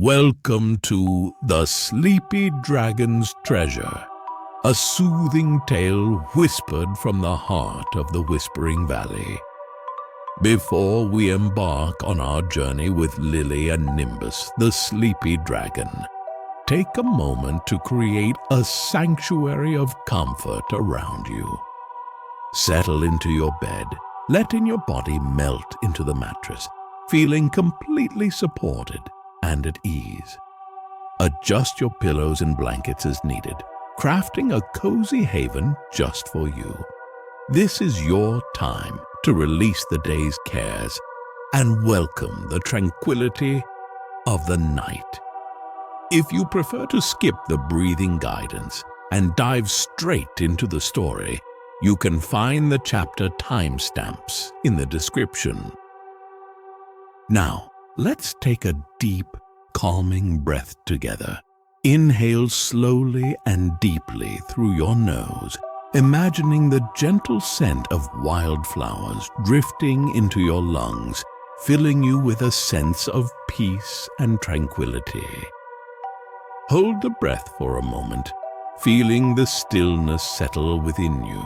Welcome to The Sleepy Dragon's Treasure, a soothing tale whispered from the heart of the Whispering Valley. Before we embark on our journey with Lily and Nimbus, the sleepy dragon, take a moment to create a sanctuary of comfort around you. Settle into your bed, letting your body melt into the mattress, feeling completely supported and at ease. Adjust your pillows and blankets as needed, crafting a cozy haven just for you. This is your time to release the day's cares and welcome the tranquility of the night. If you prefer to skip the breathing guidance and dive straight into the story, you can find the chapter timestamps in the description. Now, let's take a deep, calming breath together. Inhale slowly and deeply through your nose, imagining the gentle scent of wildflowers drifting into your lungs, filling you with a sense of peace and tranquility. Hold the breath for a moment, feeling the stillness settle within you,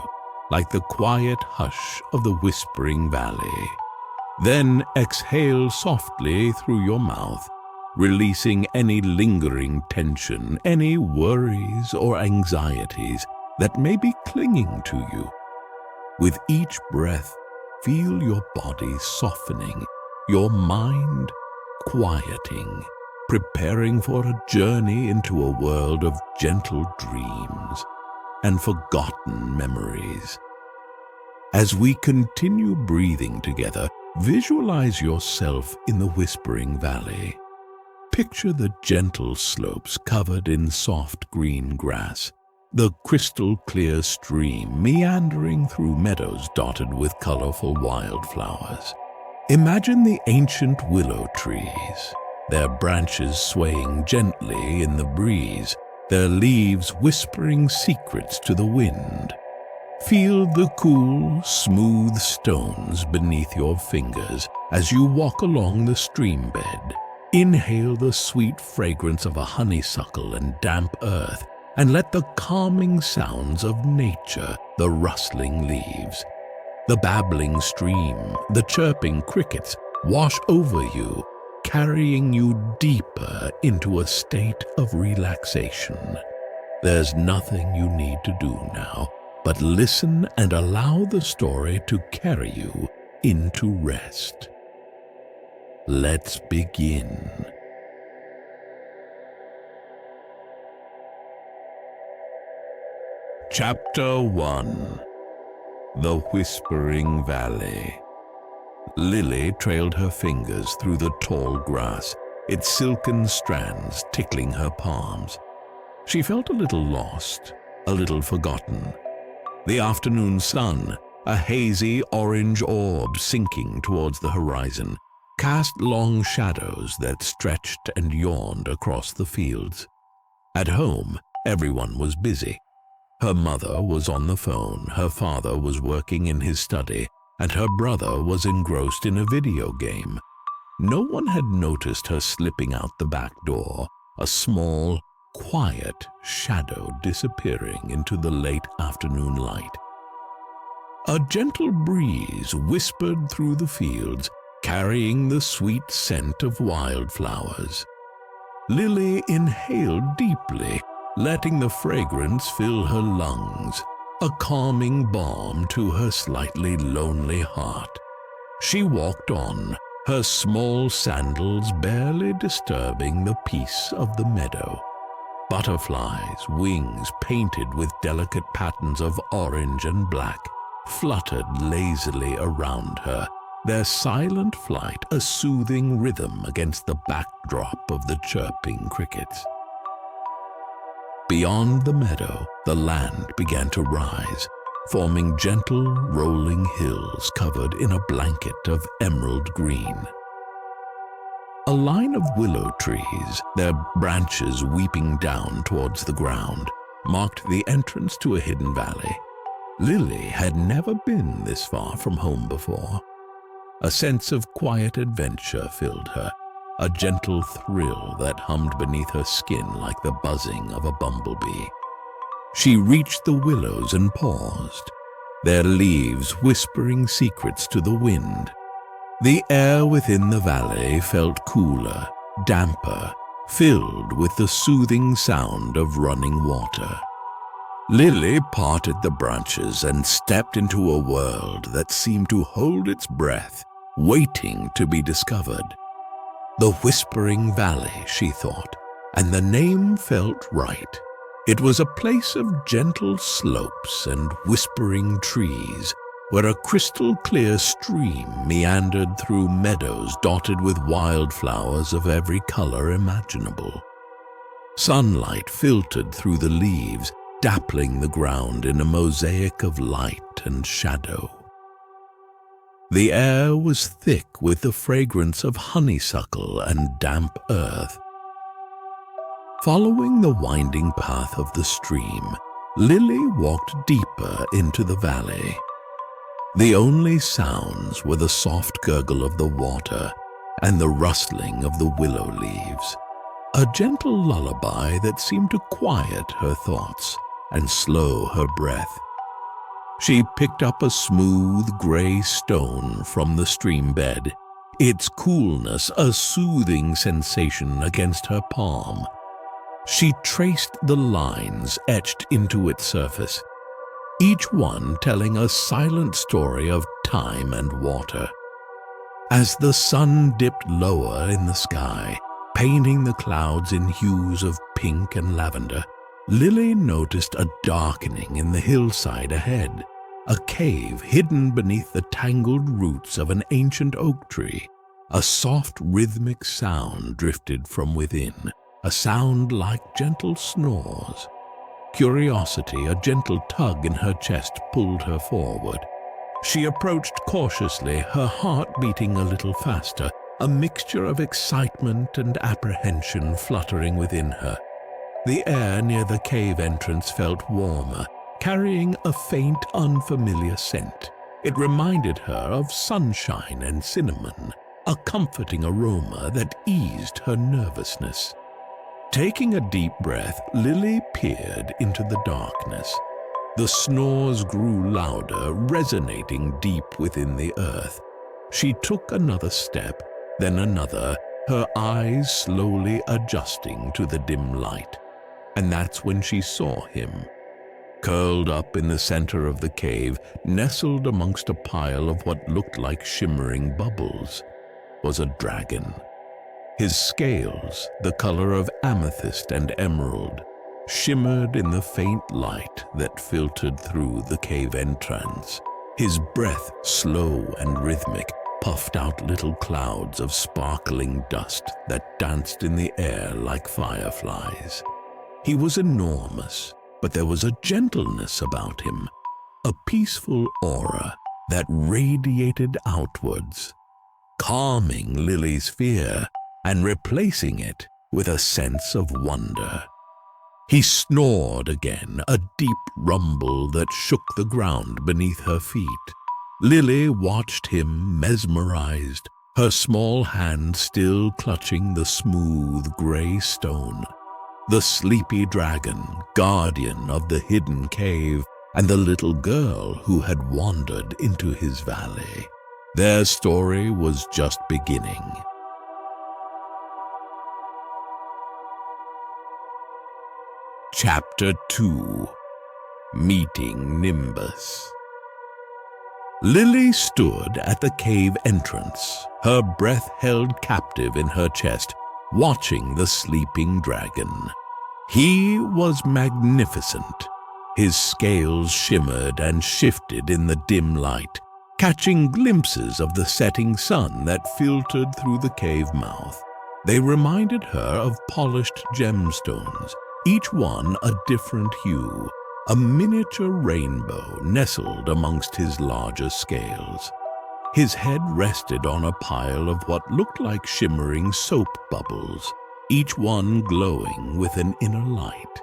like the quiet hush of the Whispering Valley. Then exhale softly through your mouth, releasing any lingering tension, any worries or anxieties that may be clinging to you. With each breath, feel your body softening, your mind quieting, preparing for a journey into a world of gentle dreams and forgotten memories. As we continue breathing together, visualize yourself in the Whispering Valley. Picture the gentle slopes covered in soft green grass, the crystal-clear stream meandering through meadows dotted with colorful wildflowers. Imagine the ancient willow trees, their branches swaying gently in the breeze, their leaves whispering secrets to the wind. Feel the cool, smooth stones beneath your fingers as you walk along the stream bed. Inhale the sweet fragrance of a honeysuckle and damp earth, and let the calming sounds of nature, the rustling leaves, the babbling stream, the chirping crickets, wash over you, carrying you deeper into a state of relaxation. There's nothing you need to do now, but listen and allow the story to carry you into rest. Let's begin. Chapter 1. The Whispering Valley. Lily trailed her fingers through the tall grass, its silken strands tickling her palms. She felt a little lost, a little forgotten. The afternoon sun, a hazy orange orb sinking towards the horizon, cast long shadows that stretched and yawned across the fields. At home, everyone was busy. Her mother was on the phone, her father was working in his study, and her brother was engrossed in a video game. No one had noticed her slipping out the back door, a small, quiet shadow disappearing into the late afternoon light. A gentle breeze whispered through the fields, carrying the sweet scent of wildflowers. Lily inhaled deeply, letting the fragrance fill her lungs, a calming balm to her slightly lonely heart. She walked on, her small sandals barely disturbing the peace of the meadow. Butterflies, wings painted with delicate patterns of orange and black, fluttered lazily around her, their silent flight a soothing rhythm against the backdrop of the chirping crickets. Beyond the meadow, the land began to rise, forming gentle, rolling hills covered in a blanket of emerald green. A line of willow trees, their branches weeping down towards the ground, marked the entrance to a hidden valley. Lily had never been this far from home before. A sense of quiet adventure filled her, a gentle thrill that hummed beneath her skin like the buzzing of a bumblebee. She reached the willows and paused, their leaves whispering secrets to the wind. The air within the valley felt cooler, damper, filled with the soothing sound of running water. Lily parted the branches and stepped into a world that seemed to hold its breath, waiting to be discovered. The Whispering Valley, she thought, and the name felt right. It was a place of gentle slopes and whispering trees, where a crystal-clear stream meandered through meadows dotted with wildflowers of every color imaginable. Sunlight filtered through the leaves, dappling the ground in a mosaic of light and shadow. The air was thick with the fragrance of honeysuckle and damp earth. Following the winding path of the stream, Lily walked deeper into the valley. The only sounds were the soft gurgle of the water and the rustling of the willow leaves, a gentle lullaby that seemed to quiet her thoughts and slow her breath. She picked up a smooth gray stone from the stream bed, its coolness a soothing sensation against her palm. She traced the lines etched into its surface, each one telling a silent story of time and water. As the sun dipped lower in the sky, painting the clouds in hues of pink and lavender, Lily noticed a darkening in the hillside ahead, a cave hidden beneath the tangled roots of an ancient oak tree. A soft rhythmic sound drifted from within, a sound like gentle snores. Curiosity, a gentle tug in her chest, pulled her forward. She approached cautiously, her heart beating a little faster, a mixture of excitement and apprehension fluttering within her. The air near the cave entrance felt warmer, carrying a faint, unfamiliar scent. It reminded her of sunshine and cinnamon, a comforting aroma that eased her nervousness. Taking a deep breath, Lily peered into the darkness. The snores grew louder, resonating deep within the earth. She took another step, then another, her eyes slowly adjusting to the dim light. And that's when she saw him. Curled up in the center of the cave, nestled amongst a pile of what looked like shimmering bubbles, was a dragon. His scales, the color of amethyst and emerald, shimmered in the faint light that filtered through the cave entrance. His breath, slow and rhythmic, puffed out little clouds of sparkling dust that danced in the air like fireflies. He was enormous, but there was a gentleness about him, a peaceful aura that radiated outwards, calming Lily's fear and replacing it with a sense of wonder. He snored again, a deep rumble that shook the ground beneath her feet. Lily watched him mesmerized, her small hand still clutching the smooth gray stone. The sleepy dragon, guardian of the hidden cave, and the little girl who had wandered into his valley. Their story was just beginning. Chapter 2. Meeting Nimbus. Lily stood at the cave entrance, her breath held captive in her chest, watching the sleeping dragon. He was magnificent. His scales shimmered and shifted in the dim light, catching glimpses of the setting sun that filtered through the cave mouth. They reminded her of polished gemstones, each one a different hue, a miniature rainbow nestled amongst his larger scales. His head rested on a pile of what looked like shimmering soap bubbles, each one glowing with an inner light.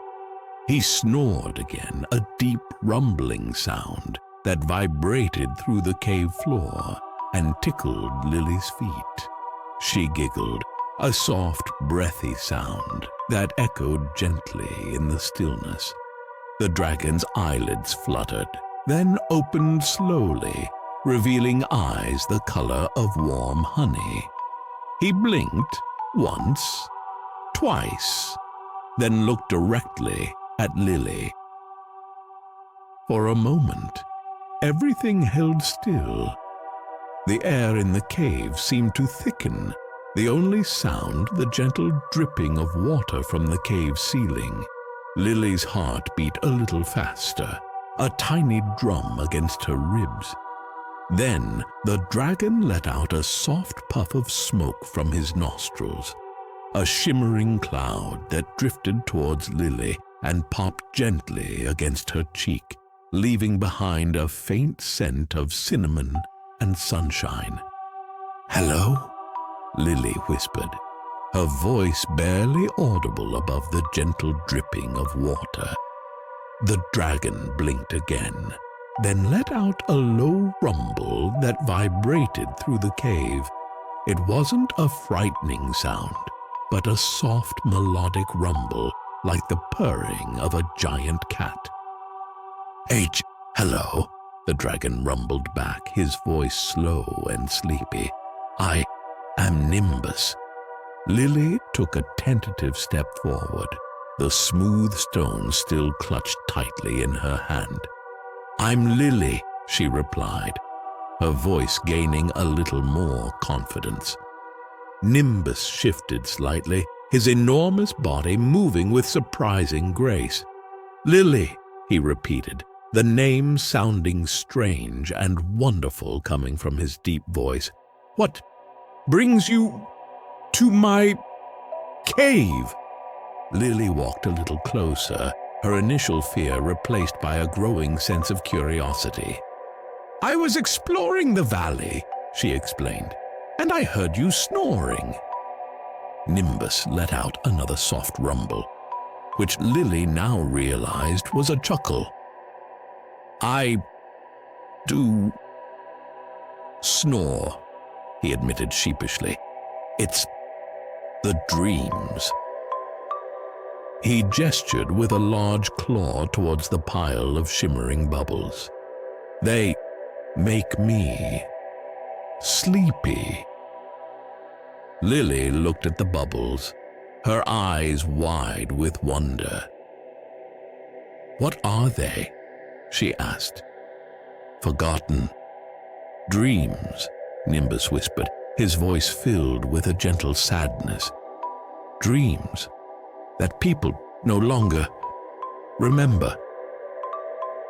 He snored again, a deep rumbling sound that vibrated through the cave floor and tickled Lily's feet. She giggled, a soft, breathy sound that echoed gently in the stillness. The dragon's eyelids fluttered, then opened slowly, revealing eyes the color of warm honey. He blinked once, twice, then looked directly at Lily. For a moment, everything held still. The air in the cave seemed to thicken, the only sound the gentle dripping of water from the cave ceiling. Lily's heart beat a little faster, a tiny drum against her ribs. Then the dragon let out a soft puff of smoke from his nostrils, a shimmering cloud that drifted towards Lily and popped gently against her cheek, leaving behind a faint scent of cinnamon and sunshine. "Hello?" Lily whispered, her voice barely audible above the gentle dripping of water. The dragon blinked again, then let out a low rumble that vibrated through the cave. It wasn't a frightening sound, but a soft melodic rumble like the purring of a giant cat. Hello," the dragon rumbled back, his voice slow and sleepy. "I am Nimbus." Lily took a tentative step forward, the smooth stone still clutched tightly in her hand. "I'm Lily," she replied, her voice gaining a little more confidence. Nimbus shifted slightly, his enormous body moving with surprising grace. "Lily," he repeated, the name sounding strange and wonderful coming from his deep voice. "What brings you to my cave?" Lily walked a little closer, her initial fear replaced by a growing sense of curiosity. "I was exploring the valley," she explained, "and I heard you snoring." Nimbus let out another soft rumble, which Lily now realized was a chuckle. "I do snore," he admitted sheepishly. "It's the dreams." He gestured with a large claw towards the pile of shimmering bubbles. "They make me sleepy." Lily looked at the bubbles, her eyes wide with wonder. "What are they?" she asked. "Forgotten dreams," Nimbus whispered, his voice filled with a gentle sadness. "Dreams that people no longer remember."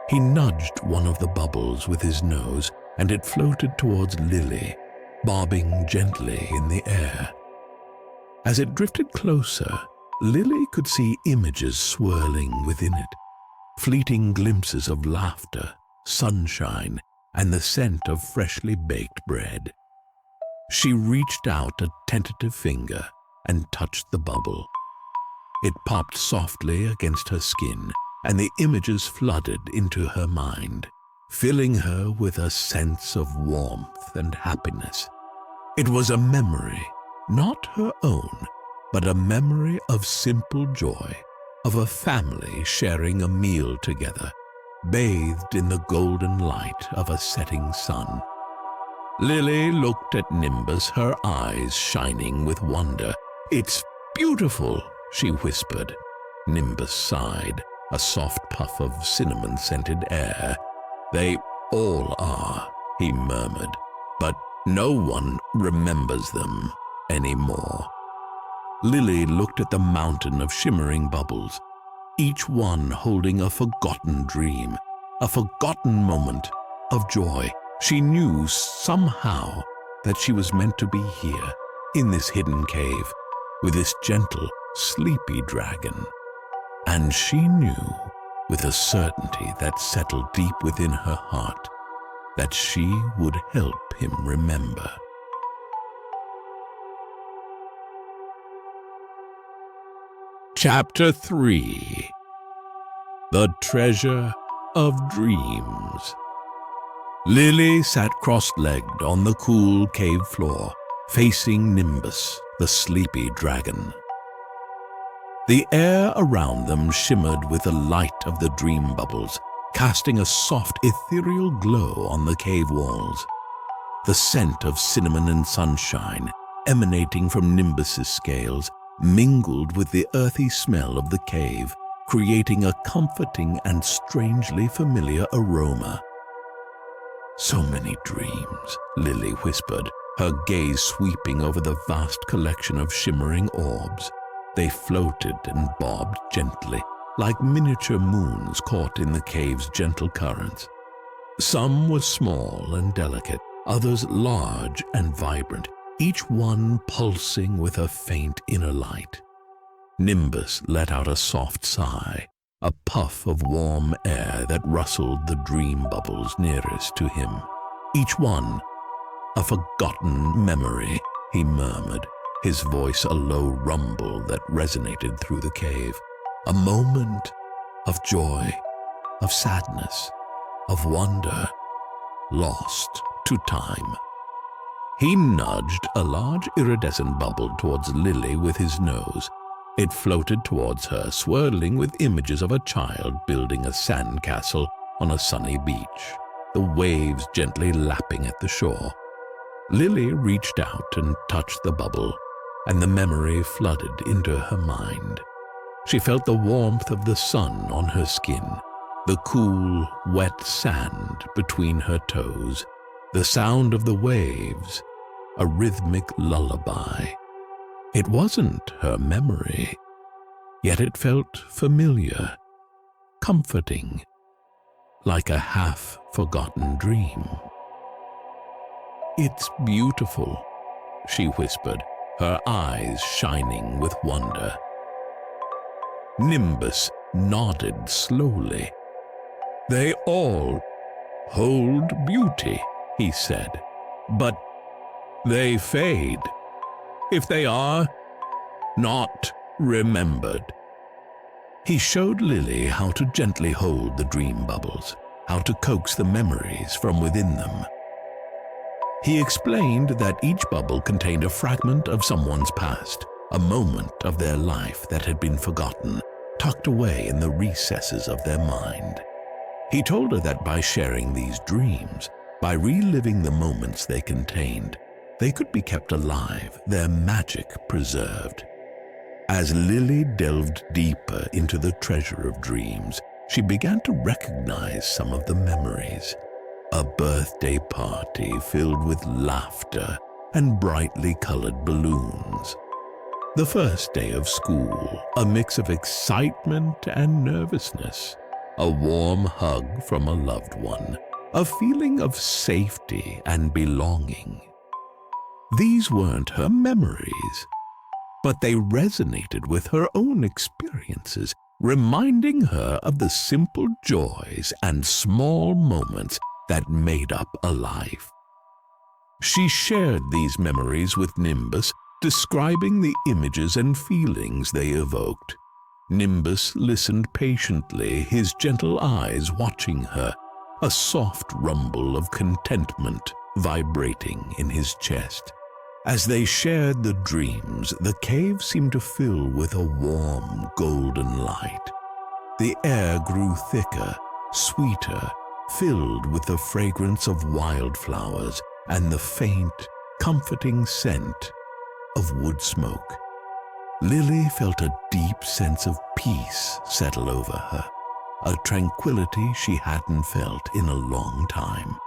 He nudged one of the bubbles with his nose, and it floated towards Lily, bobbing gently in the air. As it drifted closer, Lily could see images swirling within it, fleeting glimpses of laughter, sunshine, and the scent of freshly baked bread. She reached out a tentative finger and touched the bubble. It popped softly against her skin, and the images flooded into her mind, filling her with a sense of warmth and happiness. It was a memory, not her own, but a memory of simple joy, of a family sharing a meal together, bathed in the golden light of a setting sun. Lily looked at Nimbus, her eyes shining with wonder. "It's beautiful," she whispered. Nimbus sighed, a soft puff of cinnamon-scented air. "They all are," he murmured, "but no one remembers them anymore." Lily looked at the mountain of shimmering bubbles, each one holding a forgotten dream, a forgotten moment of joy. She knew somehow that she was meant to be here, in this hidden cave, with this gentle, sleepy dragon. And she knew, with a certainty that settled deep within her heart, that she would help him remember. Chapter 3. The Treasure of Dreams. Lily sat cross-legged on the cool cave floor, facing Nimbus, the sleepy dragon. The air around them shimmered with the light of the dream bubbles, casting a soft, ethereal glow on the cave walls. The scent of cinnamon and sunshine, emanating from Nimbus's scales, mingled with the earthy smell of the cave, creating a comforting and strangely familiar aroma. "So many dreams," Lily whispered, her gaze sweeping over the vast collection of shimmering orbs. They floated and bobbed gently, like miniature moons caught in the cave's gentle currents. Some were small and delicate, others large and vibrant, each one pulsing with a faint inner light. Nimbus let out a soft sigh, a puff of warm air that rustled the dream bubbles nearest to him. Each one, a forgotten memory, he murmured, his voice a low rumble that resonated through the cave. A moment of joy, of sadness, of wonder, lost to time. He nudged a large iridescent bubble towards Lily with his nose. It floated towards her, swirling with images of a child building a sandcastle on a sunny beach, the waves gently lapping at the shore. Lily reached out and touched the bubble, and the memory flooded into her mind. She felt the warmth of the sun on her skin, the cool, wet sand between her toes, the sound of the waves, a rhythmic lullaby. It wasn't her memory, yet it felt familiar, comforting, like a half-forgotten dream. "It's beautiful," she whispered, her eyes shining with wonder. Nimbus nodded slowly. "They all hold beauty," he said, "but they fade if they are not remembered." He showed Lily how to gently hold the dream bubbles, how to coax the memories from within them. He explained that each bubble contained a fragment of someone's past, a moment of their life that had been forgotten, tucked away in the recesses of their mind. He told her that by sharing these dreams, by reliving the moments they contained, they could be kept alive, their magic preserved. As Lily delved deeper into the treasure of dreams, she began to recognize some of the memories. A birthday party filled with laughter and brightly colored balloons. The first day of school, a mix of excitement and nervousness. A warm hug from a loved one, a feeling of safety and belonging. These weren't her memories, but they resonated with her own experiences, reminding her of the simple joys and small moments that made up a life. She shared these memories with Nimbus, describing the images and feelings they evoked. Nimbus listened patiently, his gentle eyes watching her, a soft rumble of contentment vibrating in his chest. As they shared the dreams, the cave seemed to fill with a warm, golden light. The air grew thicker, sweeter, filled with the fragrance of wildflowers and the faint, comforting scent of wood smoke. Lily felt a deep sense of peace settle over her, a tranquility she hadn't felt in a long time.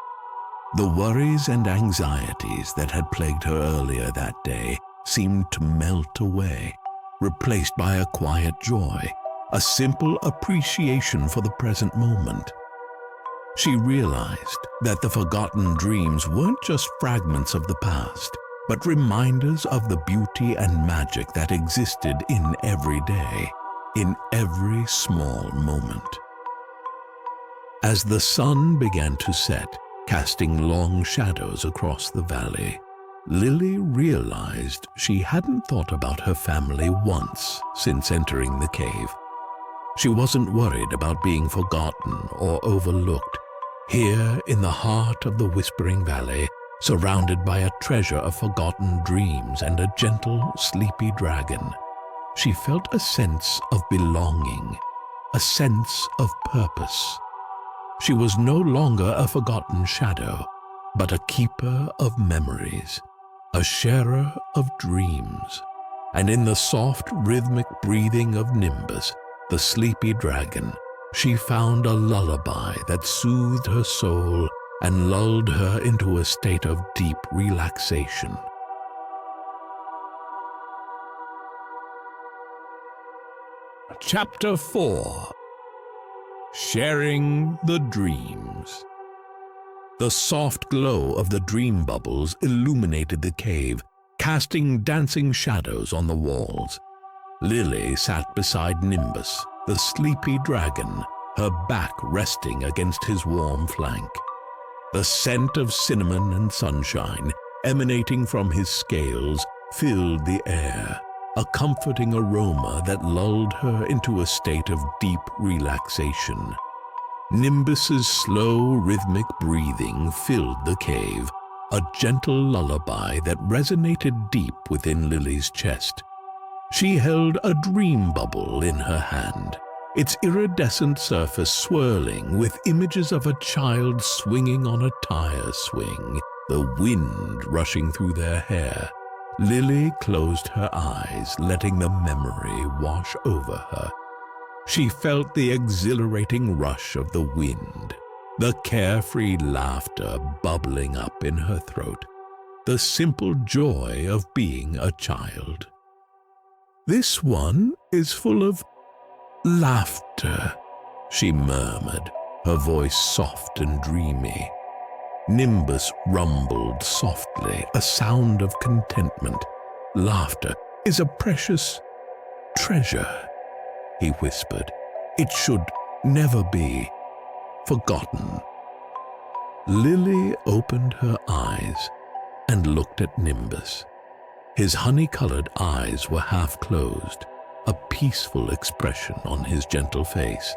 The worries and anxieties that had plagued her earlier that day seemed to melt away, replaced by a quiet joy, a simple appreciation for the present moment. She realized that the forgotten dreams weren't just fragments of the past, but reminders of the beauty and magic that existed in every day, in every small moment. As the sun began to set, casting long shadows across the valley, Lily realized she hadn't thought about her family once since entering the cave. She wasn't worried about being forgotten or overlooked. Here, in the heart of the Whispering Valley, surrounded by a treasure of forgotten dreams and a gentle, sleepy dragon. She felt a sense of belonging, a sense of purpose. She was no longer a forgotten shadow, but a keeper of memories, a sharer of dreams. And in the soft, rhythmic breathing of Nimbus, the sleepy dragon, she found a lullaby that soothed her soul and lulled her into a state of deep relaxation. Chapter 4. Sharing the Dreams. The soft glow of the dream bubbles illuminated the cave, casting dancing shadows on the walls. Lily sat beside Nimbus, the sleepy dragon, her back resting against his warm flank. The scent of cinnamon and sunshine emanating from his scales filled the air, a comforting aroma that lulled her into a state of deep relaxation. Nimbus's slow, rhythmic breathing filled the cave, a gentle lullaby that resonated deep within Lily's chest. She held a dream bubble in her hand, its iridescent surface swirling with images of a child swinging on a tire swing, the wind rushing through their hair. Lily closed her eyes, letting the memory wash over her. She felt the exhilarating rush of the wind, the carefree laughter bubbling up in her throat, the simple joy of being a child. "This one is full of laughter," she murmured, her voice soft and dreamy. Nimbus rumbled softly, a sound of contentment. "Laughter is a precious treasure," he whispered. "It should never be forgotten." Lily opened her eyes and looked at Nimbus. His honey-colored eyes were half closed, a peaceful expression on his gentle face.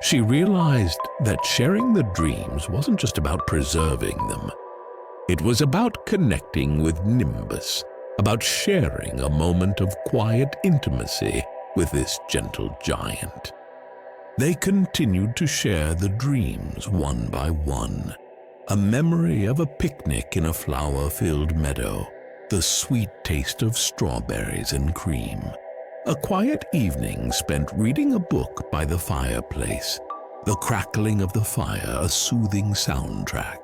She realized that sharing the dreams wasn't just about preserving them. It was about connecting with Nimbus, about sharing a moment of quiet intimacy with this gentle giant. They continued to share the dreams one by one, a memory of a picnic in a flower-filled meadow, the sweet taste of strawberries and cream, a quiet evening spent reading a book by the fireplace, the crackling of the fire a soothing soundtrack,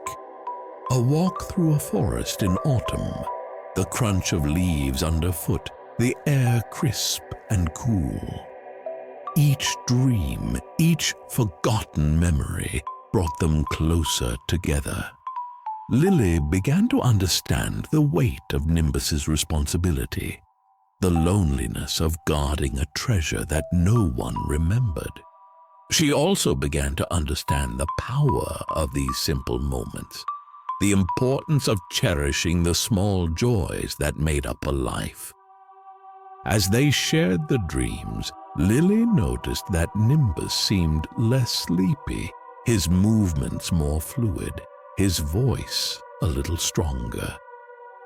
a walk through a forest in autumn, the crunch of leaves underfoot, the air crisp and cool. Each dream, each forgotten memory brought them closer together. Lily began to understand the weight of Nimbus's responsibility, the loneliness of guarding a treasure that no one remembered. She also began to understand the power of these simple moments, the importance of cherishing the small joys that made up a life. As they shared the dreams, Lily noticed that Nimbus seemed less sleepy, his movements more fluid, his voice a little stronger.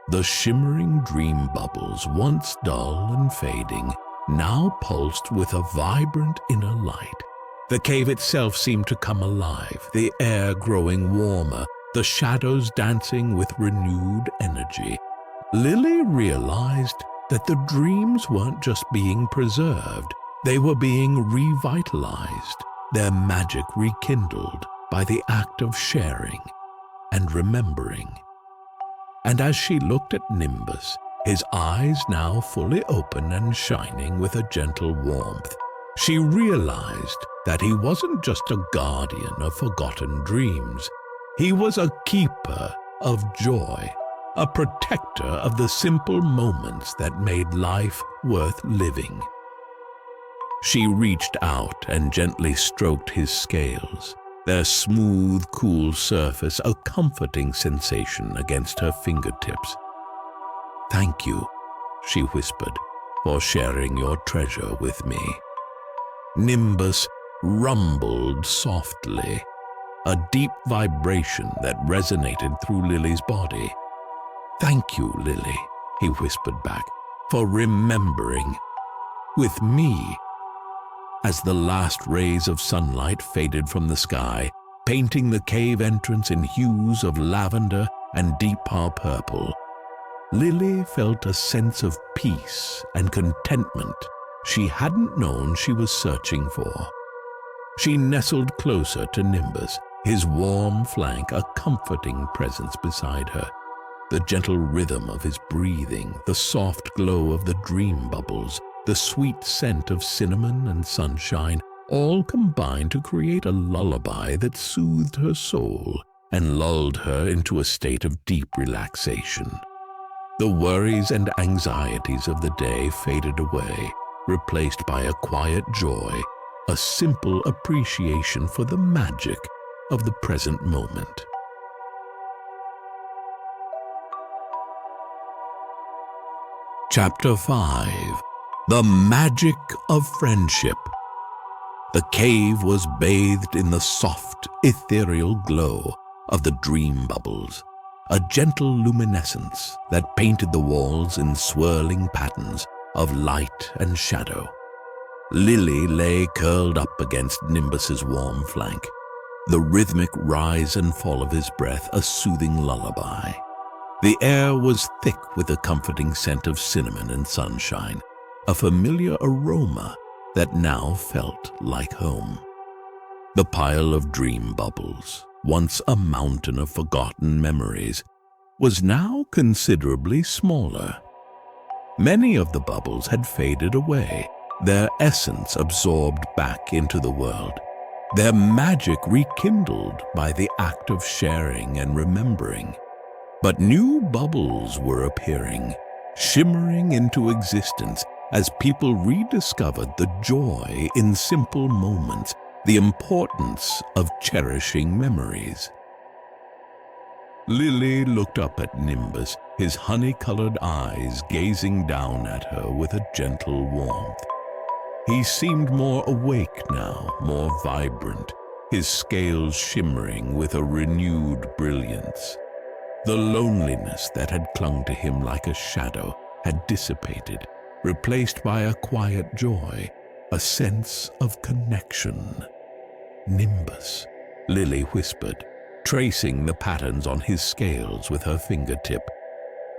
The shimmering dream bubbles, once dull and fading, now pulsed with a vibrant inner light. The cave itself seemed to come alive, the air growing warmer, the shadows dancing with renewed energy. Lily realized that the dreams weren't just being preserved, they were being revitalized, their magic rekindled by the act of sharing and remembering. And as she looked at Nimbus, his eyes now fully open and shining with a gentle warmth, she realized that he wasn't just a guardian of forgotten dreams. He was a keeper of joy, a protector of the simple moments that made life worth living. She reached out and gently stroked his scales, their smooth, cool surface a comforting sensation against her fingertips. "Thank you," she whispered, "for sharing your treasure with me." Nimbus rumbled softly, a deep vibration that resonated through Lily's body. "Thank you, Lily," he whispered back, "for remembering. With me." As the last rays of sunlight faded from the sky, painting the cave entrance in hues of lavender and deep purple, Lily felt a sense of peace and contentment she hadn't known she was searching for. She nestled closer to Nimbus, his warm flank a comforting presence beside her. The gentle rhythm of his breathing, the soft glow of the dream bubbles, the sweet scent of cinnamon and sunshine, all combined to create a lullaby that soothed her soul and lulled her into a state of deep relaxation. The worries and anxieties of the day faded away, replaced by a quiet joy, a simple appreciation for the magic of the present moment. Chapter 5. The Magic of Friendship. The cave was bathed in the soft, ethereal glow of the dream bubbles, a gentle luminescence that painted the walls in swirling patterns of light and shadow. Lily lay curled up against Nimbus's warm flank, the rhythmic rise and fall of his breath a soothing lullaby. The air was thick with a comforting scent of cinnamon and sunshine, a familiar aroma that now felt like home. The pile of dream bubbles, once a mountain of forgotten memories, was now considerably smaller. Many of the bubbles had faded away, their essence absorbed back into the world, their magic rekindled by the act of sharing and remembering. But new bubbles were appearing, shimmering into existence as people rediscovered the joy in simple moments, the importance of cherishing memories. Lily looked up at Nimbus, his honey-colored eyes gazing down at her with a gentle warmth. He seemed more awake now, more vibrant, his scales shimmering with a renewed brilliance. The loneliness that had clung to him like a shadow had dissipated, replaced by a quiet joy, a sense of connection. "Nimbus," Lily whispered, tracing the patterns on his scales with her fingertip.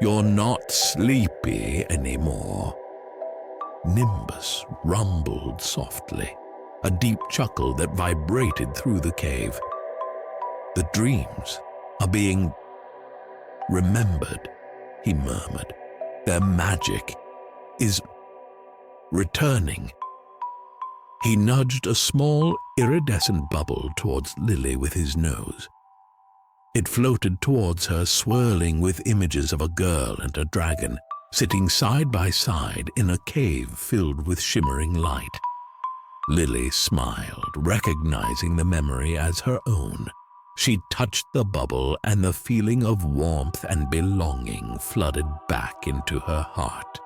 "You're not sleepy anymore." Nimbus rumbled softly, a deep chuckle that vibrated through the cave. "The dreams are being remembered," he murmured. "Their magic is returning." He nudged a small, iridescent bubble towards Lily with his nose. It floated towards her, swirling with images of a girl and a dragon, sitting side by side in a cave filled with shimmering light. Lily smiled, recognizing the memory as her own. She touched the bubble, and the feeling of warmth and belonging flooded back into her heart.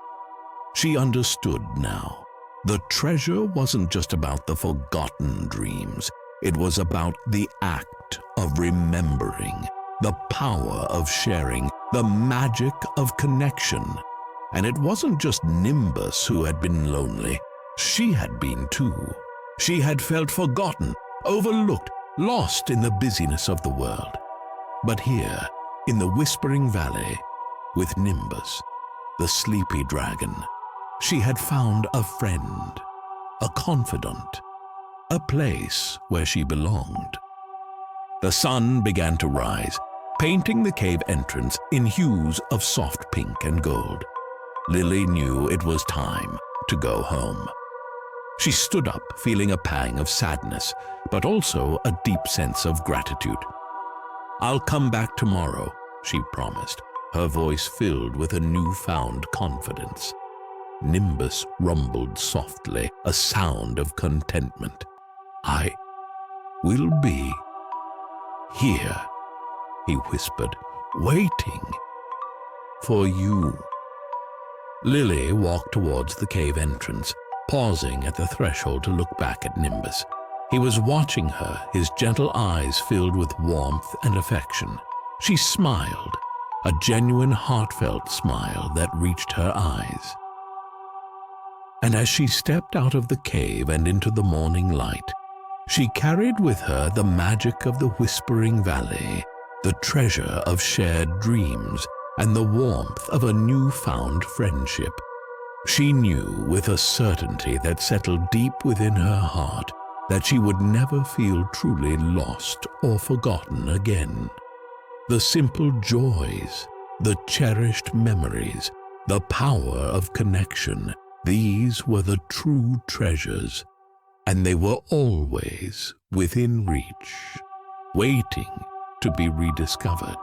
She understood now. The treasure wasn't just about the forgotten dreams. It was about the act of remembering, the power of sharing, the magic of connection. And it wasn't just Nimbus who had been lonely. She had been too. She had felt forgotten, overlooked, lost in the busyness of the world. But here, in the Whispering Valley, with Nimbus, the sleepy dragon, she had found a friend, a confidant, a place where she belonged. The sun began to rise, painting the cave entrance in hues of soft pink and gold. Lily knew it was time to go home. She stood up, feeling a pang of sadness, but also a deep sense of gratitude. "I'll come back tomorrow," she promised, her voice filled with a newfound confidence. Nimbus rumbled softly, a sound of contentment. "I will be here," he whispered, "waiting for you." Lily walked towards the cave entrance, pausing at the threshold to look back at Nimbus. He was watching her, his gentle eyes filled with warmth and affection. She smiled, a genuine heartfelt smile that reached her eyes. And as she stepped out of the cave and into the morning light, she carried with her the magic of the Whispering Valley, the treasure of shared dreams, and the warmth of a newfound friendship. She knew with a certainty that settled deep within her heart that she would never feel truly lost or forgotten again. The simple joys, the cherished memories, the power of connection, these were the true treasures, and they were always within reach, waiting to be rediscovered.